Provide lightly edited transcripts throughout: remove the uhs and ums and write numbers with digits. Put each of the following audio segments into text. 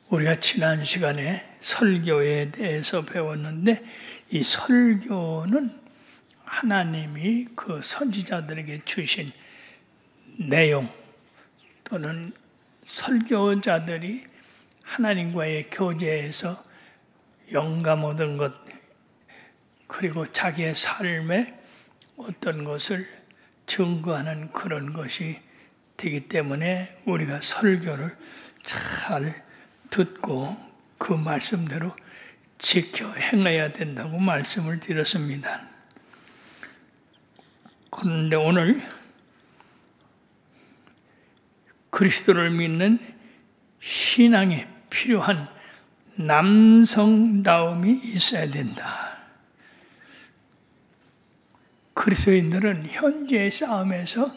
우리가 지난 시간에 설교에 대해서 배웠는데 이 설교는 하나님이 그 선지자들에게 주신 내용 또는 설교자들이 하나님과의 교제에서 영감 얻은 것 그리고 자기의 삶에 어떤 것을 증거하는 그런 것이 되기 때문에 우리가 설교를 잘 듣고 그 말씀대로 지켜 행해야 된다고 말씀을 드렸습니다. 그런데 오늘 그리스도를 믿는 신앙에 필요한 남성다움이 있어야 된다. 그리스도인들은 현재의 싸움에서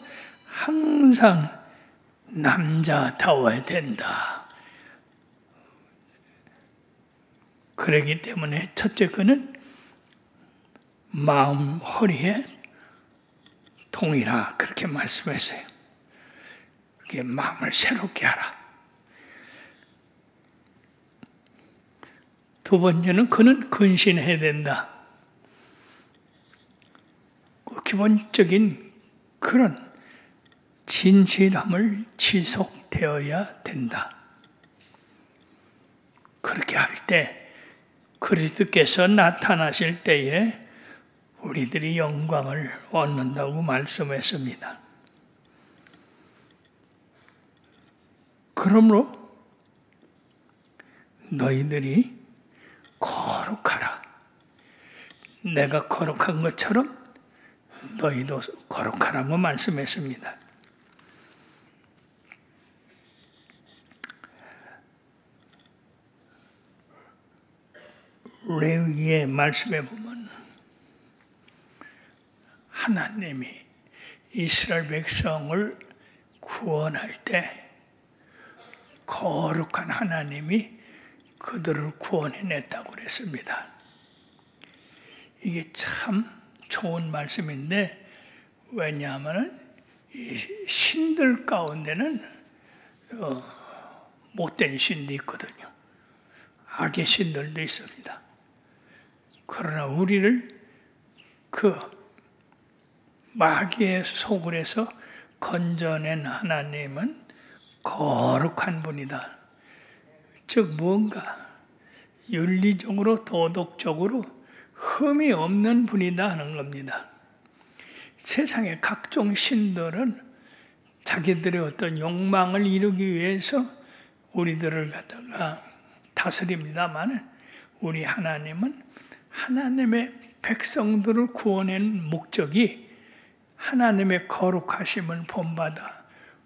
항상 남자다워야 된다. 그러기 때문에 첫째 그는 마음 허리에 동이라 그렇게 말씀했어요. 그게 마음을 새롭게 하라. 두 번째는 그는 근신해야 된다. 기본적인 그런 진실함을 지속되어야 된다. 그렇게 할 때 그리스도께서 나타나실 때에 우리들이 영광을 얻는다고 말씀했습니다. 그러므로 너희들이 거룩하라. 내가 거룩한 것처럼 너희도 거룩하라고 말씀했습니다. 레위기의 말씀에 보면 하나님이 이스라엘 백성을 구원할 때 거룩한 하나님이 그들을 구원해냈다고 그랬습니다. 이게 참 좋은 말씀인데 왜냐하면 신들 가운데는 못된 신도 있거든요. 악의 신들도 있습니다. 그러나 우리를 그 마귀의 소굴에서 건져낸 하나님은 거룩한 분이다. 즉 뭔가 윤리적으로 도덕적으로 흠이 없는 분이다 하는 겁니다. 세상의 각종 신들은 자기들의 어떤 욕망을 이루기 위해서 우리들을 갖다가 다스립니다만 우리 하나님은 하나님의 백성들을 구원한 목적이 하나님의 거룩하심을 본받아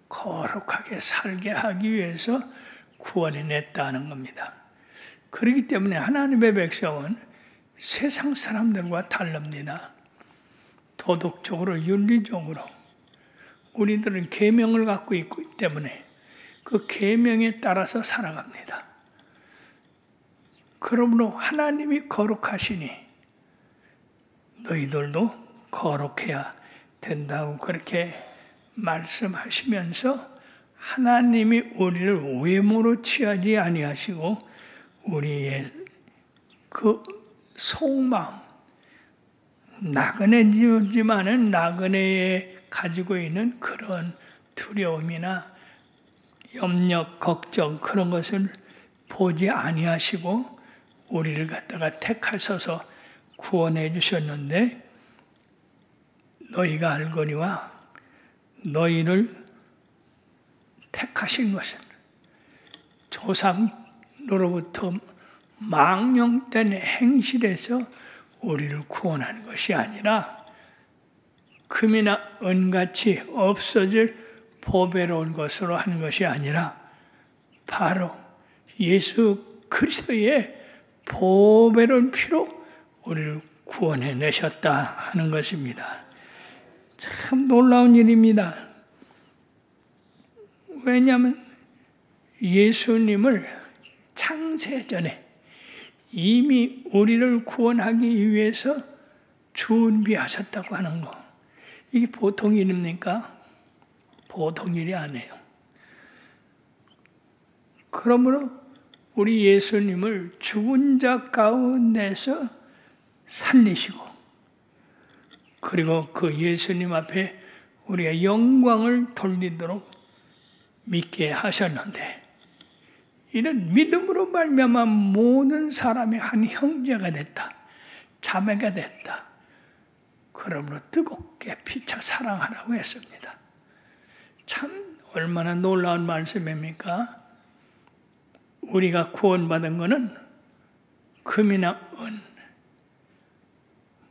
거룩하게 살게 하기 위해서 구원해냈다는 겁니다. 그렇기 때문에 하나님의 백성은 세상 사람들과 다릅니다. 도덕적으로 윤리적으로 우리들은 계명을 갖고 있기 때문에 그 계명에 따라서 살아갑니다. 그러므로 하나님이 거룩하시니 너희들도 거룩해야 된다고 그렇게 말씀하시면서 하나님이 우리를 외모로 취하지 아니하시고 우리의 그 속마음 나그네지만은 나그네에 가지고 있는 그런 두려움이나 염려, 걱정 그런 것을 보지 아니하시고 우리를 갖다가 택하셔서 구원해 주셨는데 너희가 알거니와 너희를 택하신 것은 조상로부터 망령된 행실에서 우리를 구원하는 것이 아니라 금이나 은같이 없어질 보배로운 것으로 하는 것이 아니라 바로 예수 그리스도의 보배로운 피로 우리를 구원해내셨다 하는 것입니다. 참 놀라운 일입니다. 왜냐하면 예수님을 창세전에 이미 우리를 구원하기 위해서 준비하셨다고 하는 거. 이게 보통 일입니까? 보통 일이 아니에요. 그러므로 우리 예수님을 죽은 자 가운데서 살리시고, 그리고 그 예수님 앞에 우리가 영광을 돌리도록 믿게 하셨는데, 이는 믿음으로 말미암아 모든 사람이 한 형제가 됐다, 자매가 됐다. 그러므로 뜨겁게 피차 사랑하라고 했습니다. 참 얼마나 놀라운 말씀입니까? 우리가 구원받은 것은 금이나 은,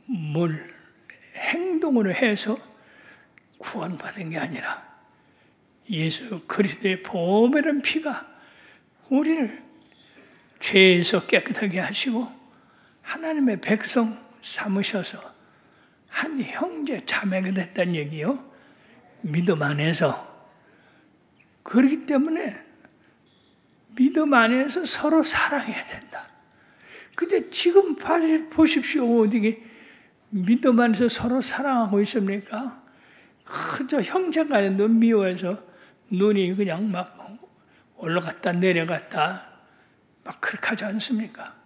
물, 행동으로 해서 구원받은 게 아니라 예수 그리스도의 보배른 피가 우리를 죄에서 깨끗하게 하시고 하나님의 백성 삼으셔서 한 형제 자매가 됐다는 얘기요. 믿음 안에서. 그렇기 때문에 믿음 안에서 서로 사랑해야 된다. 근데 지금 보십시오. 어디게 믿음 안에서 서로 사랑하고 있습니까? 그저 형제간에도 미워해서 눈이 그냥 막 올라갔다 내려갔다 막 그렇게 하지 않습니까?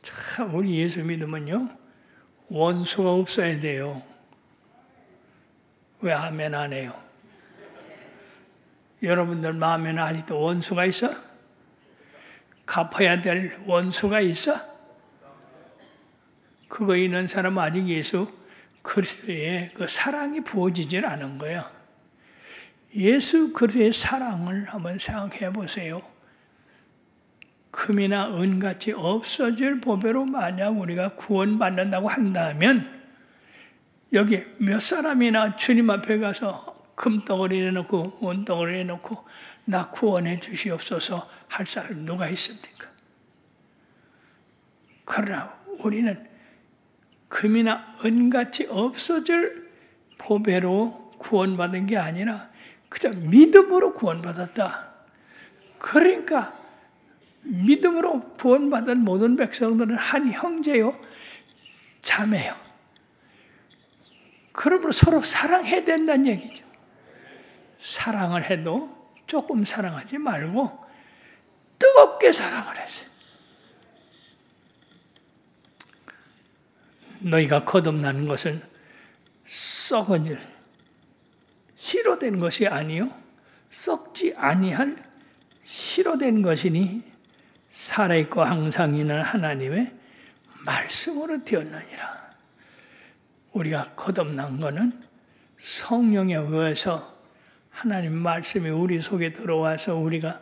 참 우리 예수 믿으면요, 원수가 없어야 돼요. 왜 아멘 안 해요? 여러분들 마음에는 아직도 원수가 있어? 갚아야 될 원수가 있어? 그거 있는 사람은 아직 예수 그리스도의 그 사랑이 부어지질 않은 거예요. 예수 그리스도의 사랑을 한번 생각해 보세요. 금이나 은같이 없어질 보배로 만약 우리가 구원받는다고 한다면, 여기 몇 사람이나 주님 앞에 가서 금덩어리 내놓고 은덩어리 내놓고 나 구원해 주시옵소서 할 사람 누가 있습니까? 그러나 우리는 금이나 은같이 없어질 보배로 구원받은 게 아니라 그저 믿음으로 구원받았다. 그러니까 믿음으로 구원받은 모든 백성들은 한 형제요, 자매요. 그러므로 서로 사랑해야 된다는 얘기죠. 사랑을 해도 조금 사랑하지 말고 뜨겁게 사랑을 하세요. 너희가 거듭나는 것은 썩은 일, 희로된 것이 아니요 썩지 아니할 희로된 것이니 살아있고 항상 있는 하나님의 말씀으로 되었느니라. 우리가 거듭난 것은 성령에 의해서 하나님 말씀이 우리 속에 들어와서 우리가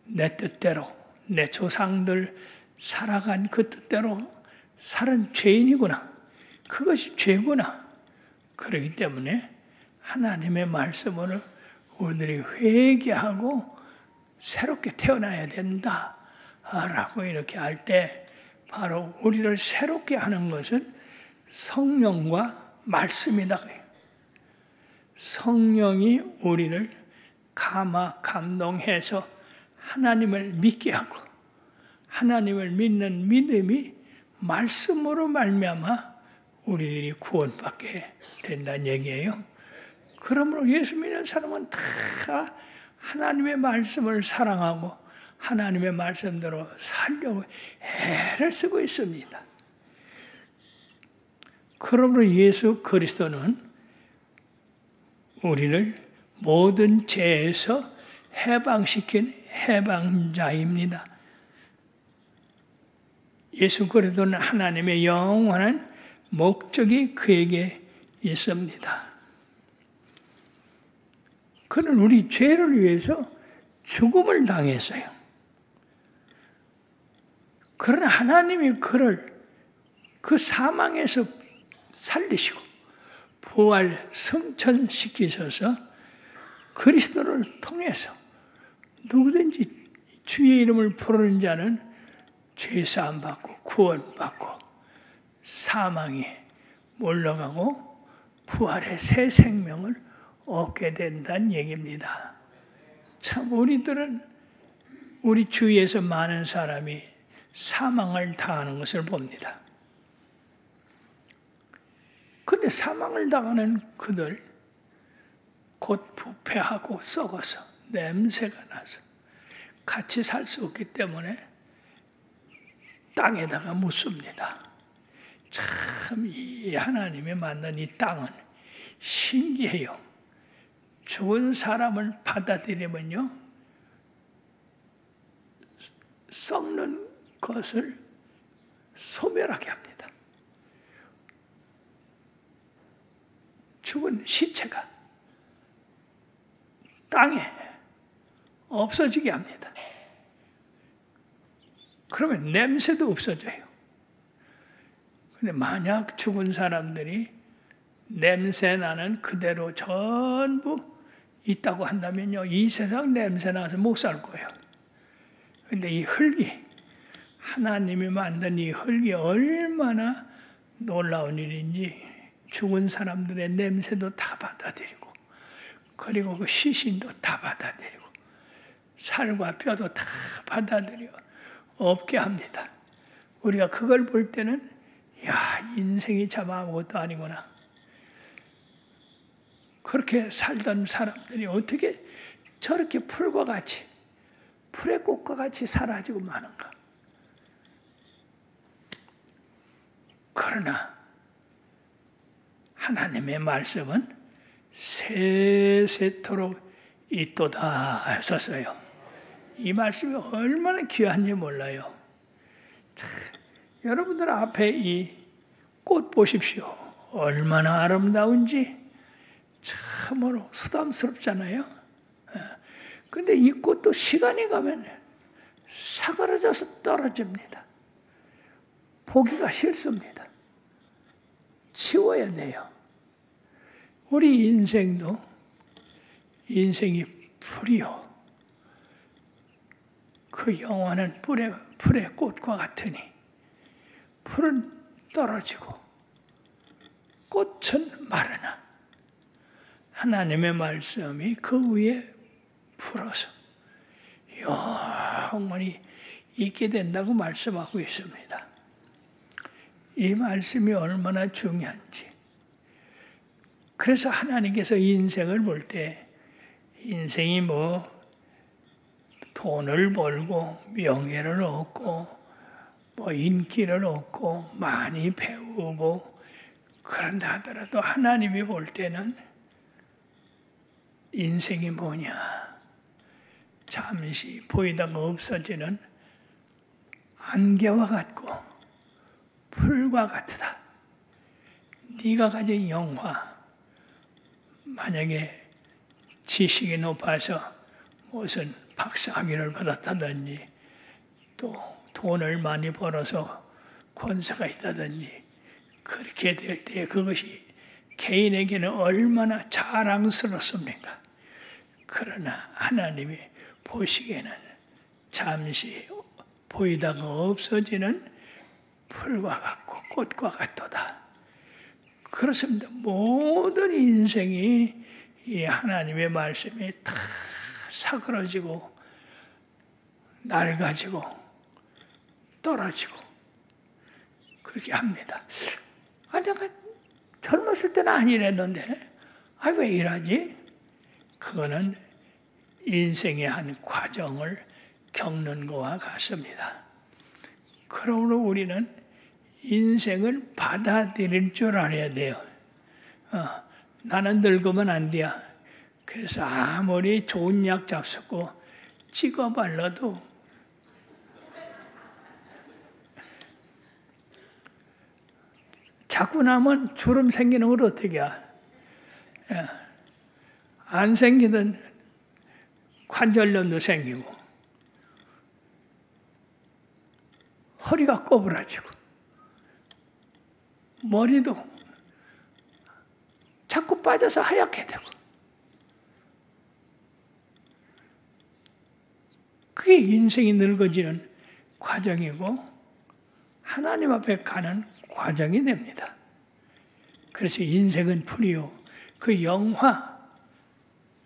내 뜻대로 내 조상들 살아간 그 뜻대로 살은 죄인이구나. 그것이 죄구나. 그렇기 때문에 하나님의 말씀으로 우리들이 회개하고 새롭게 태어나야 된다라고 이렇게 할 때 바로 우리를 새롭게 하는 것은 성령과 말씀이다. 성령이 우리를 감동해서 하나님을 믿게 하고 하나님을 믿는 믿음이 말씀으로 말미암아 우리들이 구원받게 된다는 얘기예요. 그러므로 예수 믿는 사람은 다 하나님의 말씀을 사랑하고 하나님의 말씀대로 살려고 애를 쓰고 있습니다. 그러므로 예수 그리스도는 우리를 모든 죄에서 해방시킨 해방자입니다. 예수 그리스도는 하나님의 영원한 목적이 그에게 있습니다. 그는 우리 죄를 위해서 죽음을 당했어요. 그러나 하나님이 그를 그 사망에서 살리시고 부활 승천시키셔서 그리스도를 통해서 누구든지 주의 이름을 부르는 자는 죄사함 받고 구원받고 사망에 몰려가고 부활의 새 생명을 얻게 된다는 얘기입니다. 참 우리들은 우리 주위에서 많은 사람이 사망을 당하는 것을 봅니다. 그런데 사망을 당하는 그들 곧 부패하고 썩어서 냄새가 나서 같이 살 수 없기 때문에 땅에다가 묻습니다. 참 이 하나님이 만든 이 땅은 신기해요. 죽은 사람을 받아들이면요, 썩는 것을 소멸하게 합니다. 죽은 시체가 땅에 없어지게 합니다. 그러면 냄새도 없어져요. 근데 만약 죽은 사람들이 냄새 나는 그대로 전부 있다고 한다면요, 이 세상 냄새 나서 못 살 거예요. 근데 이 흙이, 하나님이 만든 이 흙이 얼마나 놀라운 일인지 죽은 사람들의 냄새도 다 받아들이고, 그리고 그 시신도 다 받아들이고, 살과 뼈도 다 받아들여 없게 합니다. 우리가 그걸 볼 때는 야, 인생이 참 아무것도 아니구나. 그렇게 살던 사람들이 어떻게 저렇게 풀과 같이, 풀의 꽃과 같이 사라지고 마는가. 그러나 하나님의 말씀은 세세토록 있도다 하셨어요. 이 말씀이 얼마나 귀한지 몰라요. 여러분들 앞에 이 꽃 보십시오. 얼마나 아름다운지 참으로 소담스럽잖아요. 근데 이 꽃도 시간이 가면 사그러져서 떨어집니다. 보기가 싫습니다. 치워야 돼요. 우리 인생도 인생이 풀이요. 그 영원한 풀의 꽃과 같으니 풀은 떨어지고 꽃은 마르나 하나님의 말씀이 그 위에 풀어서 영원히 있게 된다고 말씀하고 있습니다. 이 말씀이 얼마나 중요한지. 그래서 하나님께서 인생을 볼 때 인생이 뭐 돈을 벌고 명예를 얻고 뭐 인기를 얻고 많이 배우고 그런다 하더라도 하나님이 볼 때는 인생이 뭐냐? 잠시 보이다가 없어지는 안개와 같고 풀과 같으다. 네가 가진 영화, 만약에 지식이 높아서 무슨 박사학위를 받았다든지 또 돈을 많이 벌어서 권세가 있다든지 그렇게 될 때 그것이 개인에게는 얼마나 자랑스럽습니까? 그러나 하나님이 보시기에는 잠시 보이다가 없어지는 풀과 같고 꽃과 같도다. 그렇습니다. 모든 인생이 이 하나님의 말씀이 다 사그러지고 낡아지고 떨어지고 그렇게 합니다. 내가 젊었을 때는 안 이랬는데 왜 이러지? 그거는 인생의 한 과정을 겪는 것과 같습니다. 그러므로 우리는 인생을 받아들일 줄 알아야 돼요. 나는 늙으면 안 돼. 그래서 아무리 좋은 약 잡수고 찍어 발라도 자꾸 나면 주름 생기는 걸 어떻게 해? 안 생기던 관절염도 생기고 허리가 꼬부라지고 머리도 자꾸 빠져서 하얗게 되고 그게 인생이 늙어지는 과정이고 하나님 앞에 가는 과정이 됩니다. 그래서 인생은 풀이요. 그 영화,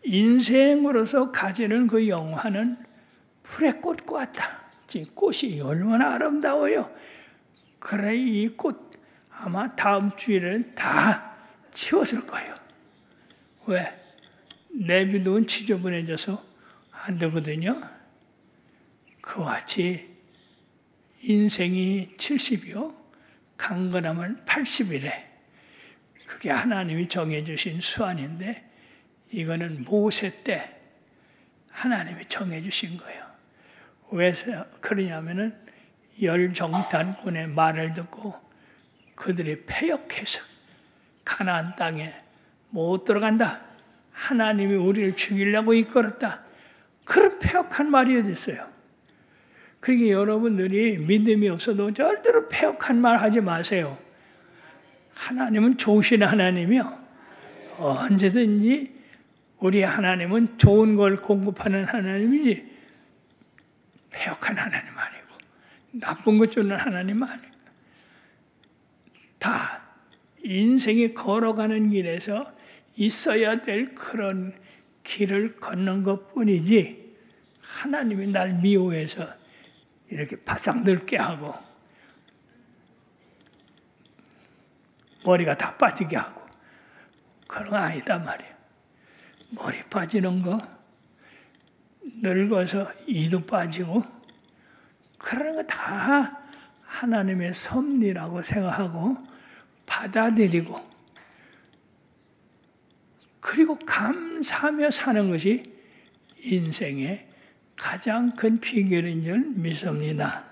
인생으로서 가지는 그 영화는 풀의 꽃과 같다. 꽃이 얼마나 아름다워요. 그래 이 꽃 아마 다음 주에는 다 치웠을 거예요. 왜? 내비두면 지저분해져서 안 되거든요. 그와 같이 인생이 70이요 강건함은 80이래. 그게 하나님이 정해주신 수완인데 이거는 모세 때 하나님이 정해주신 거예요. 왜 그러냐면은 열정단군의 말을 듣고 그들이 패역해서 가나안 땅에 못 들어간다. 하나님이 우리를 죽이려고 이끌었다. 그런 패역한 말이 어디 있어요. 그러니까 여러분들이 믿음이 없어도 절대로 패역한 말 하지 마세요. 하나님은 좋으신 하나님이요. 언제든지 우리 하나님은 좋은 걸 공급하는 하나님이지 패역한 하나님 아니고 나쁜 것 주는 하나님 아니고 다 인생이 걸어가는 길에서 있어야 될 그런 길을 걷는 것뿐이지 하나님이 날 미워해서 이렇게 바싹 늙게 하고 머리가 다 빠지게 하고 그런 거 아니다 말이에요. 머리 빠지는 거 늙어서 이도 빠지고 그런 거 다 하나님의 섭리라고 생각하고 받아들이고 그리고 감사하며 사는 것이 인생의 가장 큰 비결인 줄 믿습니다.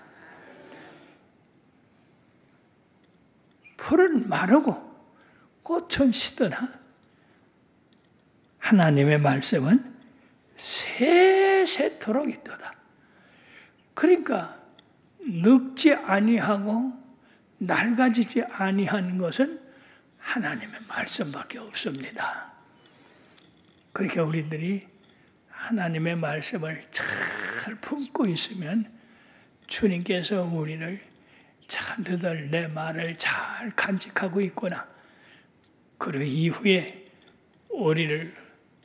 풀은 마르고 꽃은 시드나 하나님의 말씀은 세세토록 있도다. 그러니까 늙지 아니하고 낡아지지 아니한 것은 하나님의 말씀밖에 없습니다. 그러니까 우리들이 하나님의 말씀을 잘 품고 있으면 주님께서 우리를 참 너들 내 말을 잘 간직하고 있구나. 그 이후에 우리를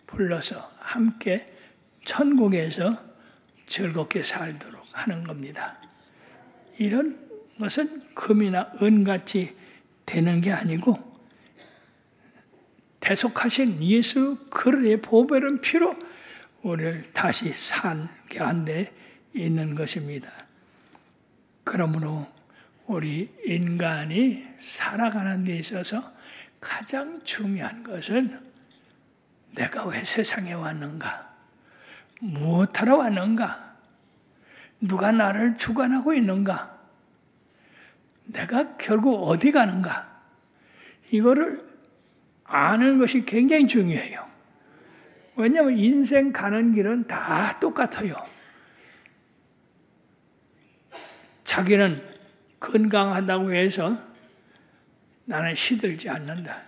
불러서 함께 천국에서 즐겁게 살도록 하는 겁니다. 이런 것은 금이나 은같이 되는 게 아니고 대속하신 예수 그리스도의 보배로운 피로 우리를 다시 살게 한 데 있는 것입니다. 그러므로 우리 인간이 살아가는 데 있어서 가장 중요한 것은 내가 왜 세상에 왔는가? 무엇하러 왔는가? 누가 나를 주관하고 있는가? 내가 결국 어디 가는가? 이거를 아는 것이 굉장히 중요해요. 왜냐하면 인생 가는 길은 다 똑같아요. 자기는 건강하다고 해서 나는 시들지 않는다.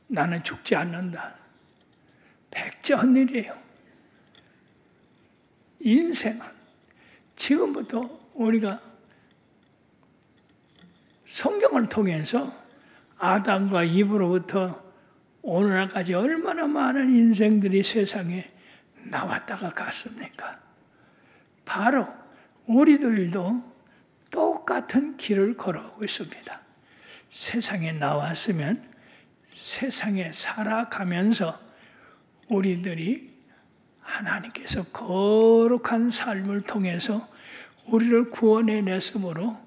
나는 죽지 않는다. 백전일이에요. 인생은 지금부터 우리가 성경을 통해서 아담과 이브로부터 오늘날까지 얼마나 많은 인생들이 세상에 나왔다가 갔습니까? 바로 우리들도 똑같은 길을 걸어오고 있습니다. 세상에 나왔으면 세상에 살아가면서 우리들이 하나님께서 거룩한 삶을 통해서 우리를 구원해냈으므로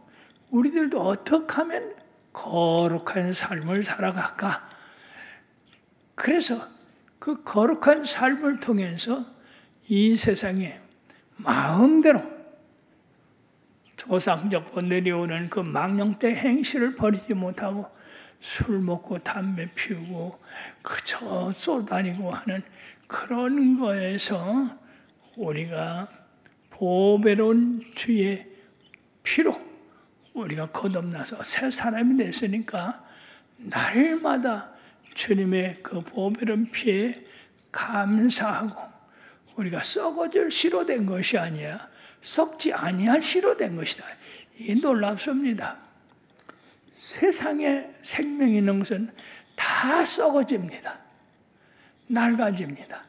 우리들도 어떻게 하면 거룩한 삶을 살아갈까? 그래서 그 거룩한 삶을 통해서 이 세상에 마음대로 조상적으로 내려오는 그 망령된 행실을 버리지 못하고 술 먹고 담배 피우고 그저 쏘다니고 하는 그런 거에서 우리가 보배로운 주의 피로 우리가 거듭나서 새 사람이 됐으니까 날마다 주님의 그 보배로운 피에 감사하고 우리가 썩어질 씨로 된 것이 아니야 썩지 아니할 씨로 된 것이다. 이게 놀랍습니다. 세상에 생명이 있는 것은 다 썩어집니다. 낡아집니다.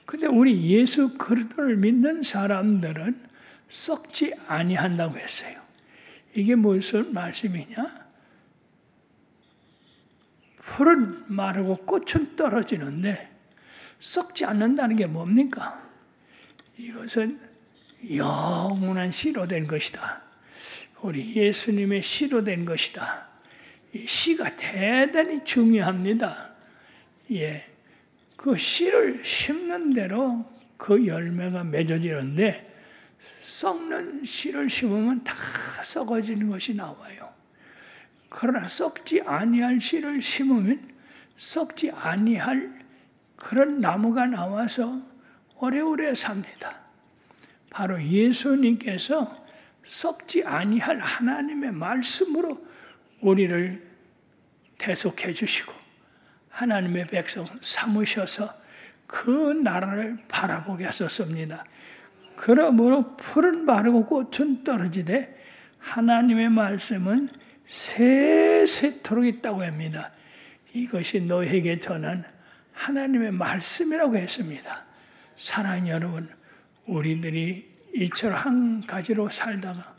근데 우리 예수 그리스도를 믿는 사람들은 썩지 아니한다고 했어요. 이게 무슨 말씀이냐? 풀은 마르고 꽃은 떨어지는데 썩지 않는다는 게 뭡니까? 이것은 영원한 씨로 된 것이다. 우리 예수님의 씨로 된 것이다. 이 씨가 대단히 중요합니다. 예, 그 씨를 심는 대로 그 열매가 맺어지는데 썩는 씨를 심으면 다 썩어지는 것이 나와요. 그러나 썩지 아니할 씨를 심으면 썩지 아니할 그런 나무가 나와서 오래오래 삽니다. 바로 예수님께서 썩지 아니할 하나님의 말씀으로 우리를 대속해 주시고 하나님의 백성 삼으셔서 그 나라를 바라보게 하셨습니다. 그러므로 풀은 마르고 꽃은 떨어지되 하나님의 말씀은 세세토록 있다고 합니다. 이것이 너에게 전한 하나님의 말씀이라고 했습니다. 사랑하는 여러분, 우리들이 이처럼 한 가지로 살다가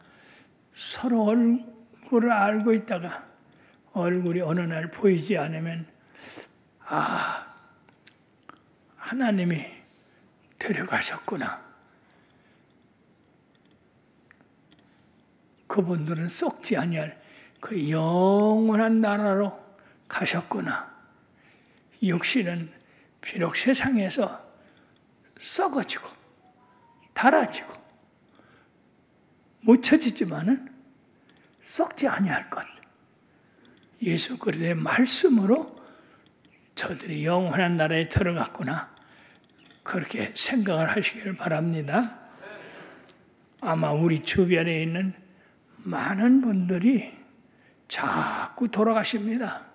서로 얼굴을 알고 있다가 얼굴이 어느 날 보이지 않으면 하나님이 데려가셨구나. 그분들은 썩지 아니할 그 영원한 나라로 가셨구나. 육신은 비록 세상에서 썩어지고 닳아지고 묻혀지지만은 썩지 아니할 것. 예수 그리스도의 말씀으로 저들이 영원한 나라에 들어갔구나. 그렇게 생각을 하시길 바랍니다. 아마 우리 주변에 있는 많은 분들이 자꾸 돌아가십니다.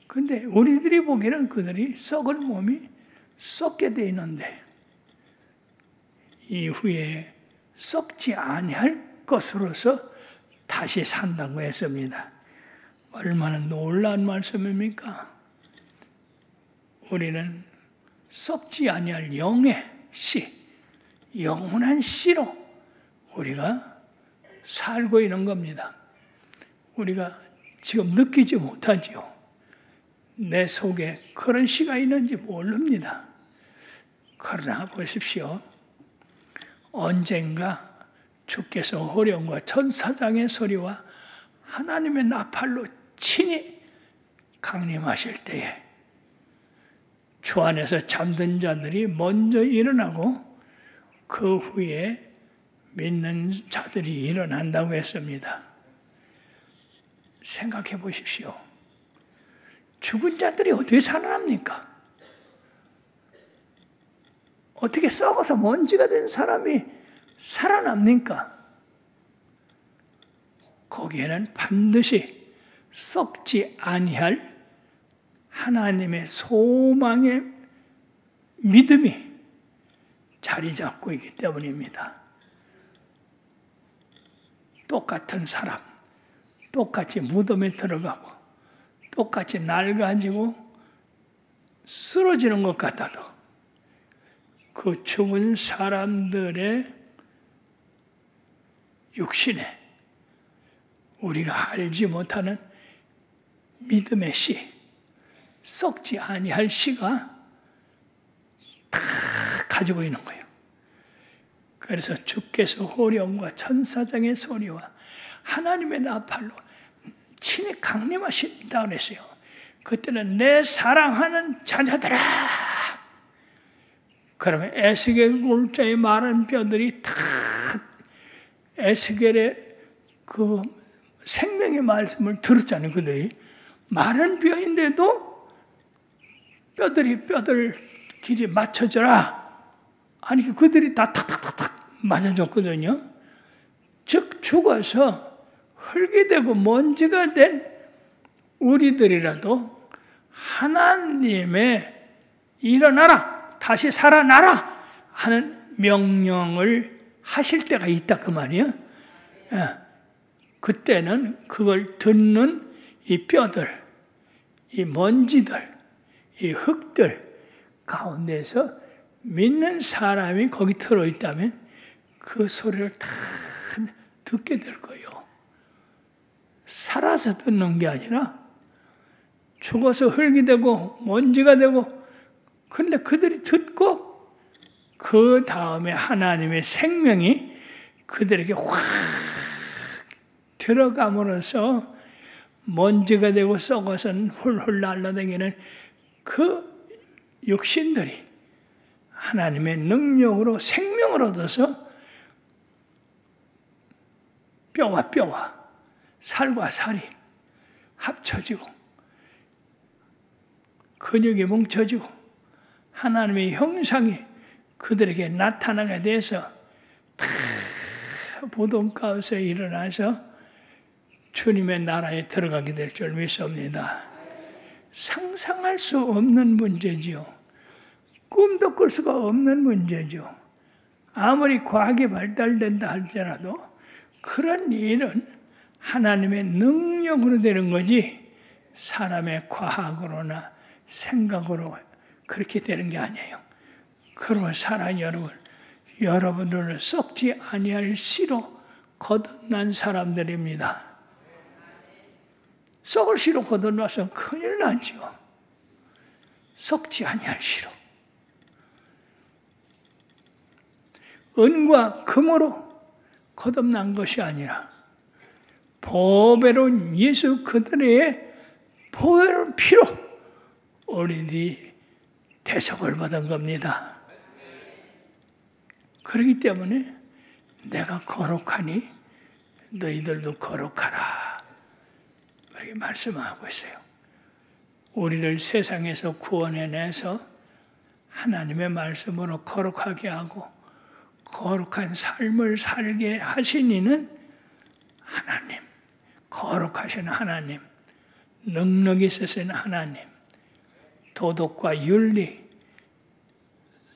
근데 우리들이 보기에는 그들이 썩은 몸이 썩게 돼 있는데 이후에 썩지 아니할 것으로서 다시 산다고 했습니다. 얼마나 놀라운 말씀입니까? 우리는 썩지 아니할 영의 씨, 영원한 씨로 우리가 살고 있는 겁니다. 우리가 지금 느끼지 못하지요. 내 속에 그런 씨가 있는지 모릅니다. 그러나 보십시오. 언젠가 주께서 호령과 천사장의 소리와 하나님의 나팔로 친히 강림하실 때에 주 안에서 잠든 자들이 먼저 일어나고 그 후에 믿는 자들이 일어난다고 했습니다. 생각해 보십시오. 죽은 자들이 어떻게 살아납니까? 어떻게 썩어서 먼지가 된 사람이 살아납니까? 거기에는 반드시 썩지 아니할 하나님의 소망의 믿음이 자리 잡고 있기 때문입니다. 똑같은 사람, 똑같이 무덤에 들어가고 똑같이 낡아지고 쓰러지는 것 같아도 그 죽은 사람들의 육신에 우리가 알지 못하는 믿음의 씨, 썩지 아니할 씨가 다 가지고 있는 거예요. 그래서 주께서 호령과 천사장의 소리와 하나님의 나팔로 친히 강림하신다 그랬어요. 그때는 내 사랑하는 자녀들아. 그러면 에스겔 골자의 마른 뼈들이 다 에스겔의 그 생명의 말씀을 들었잖아요. 그들이 마른 뼈인데도 뼈들 길이 맞춰져라. 아니 그들이 다 탁탁탁탁 맞아줬거든요. 즉 죽어서 흙이 되고 먼지가 된 우리들이라도 하나님의 일어나라, 다시 살아나라 하는 명령을 하실 때가 있다 그 말이에요. 그때는 그걸 듣는 이 뼈들, 이 먼지들, 이 흙들 가운데서 믿는 사람이 거기 들어있다면 그 소리를 다 듣게 될 거예요. 살아서 듣는 게 아니라 죽어서 흙이 되고 먼지가 되고 그런데 그들이 듣고 그 다음에 하나님의 생명이 그들에게 확 들어감으로써 먼지가 되고 썩어서 훌훌 날아다니는 그 육신들이 하나님의 능력으로 생명을 얻어서 뼈와 뼈와 살과 살이 합쳐지고 근육이 뭉쳐지고 하나님의 형상이 그들에게 나타나게 돼서 다 보돈 가운데 일어나서 주님의 나라에 들어가게 될 줄 믿습니다. 상상할 수 없는 문제지요. 꿈도 꿀 수가 없는 문제죠. 아무리 과학이 발달된다 할지라도 그런 일은 하나님의 능력으로 되는 거지 사람의 과학으로나 생각으로 그렇게 되는 게 아니에요. 그러면 사랑하는 여러분, 여러분들은 썩지 아니할 씨로 거듭난 사람들입니다. 썩을 씨로 거듭나서 큰일 나죠. 썩지 아니할 씨로. 은과 금으로 거듭난 것이 아니라 보배로운 예수 그들의 보배로운 피로 우리들이 대속을 받은 겁니다. 그렇기 때문에 내가 거룩하니 너희들도 거룩하라. 그렇게 말씀하고 있어요. 우리를 세상에서 구원해내서 하나님의 말씀으로 거룩하게 하고 거룩한 삶을 살게 하신 이는 하나님, 거룩하신 하나님, 능력 있으신 하나님, 도덕과 윤리,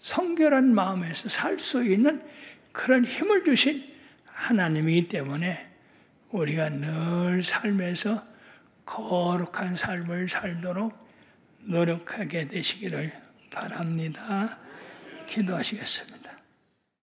성결한 마음에서 살 수 있는 그런 힘을 주신 하나님이기 때문에 우리가 늘 삶에서 거룩한 삶을 살도록 노력하게 되시기를 바랍니다. 기도하시겠습니다.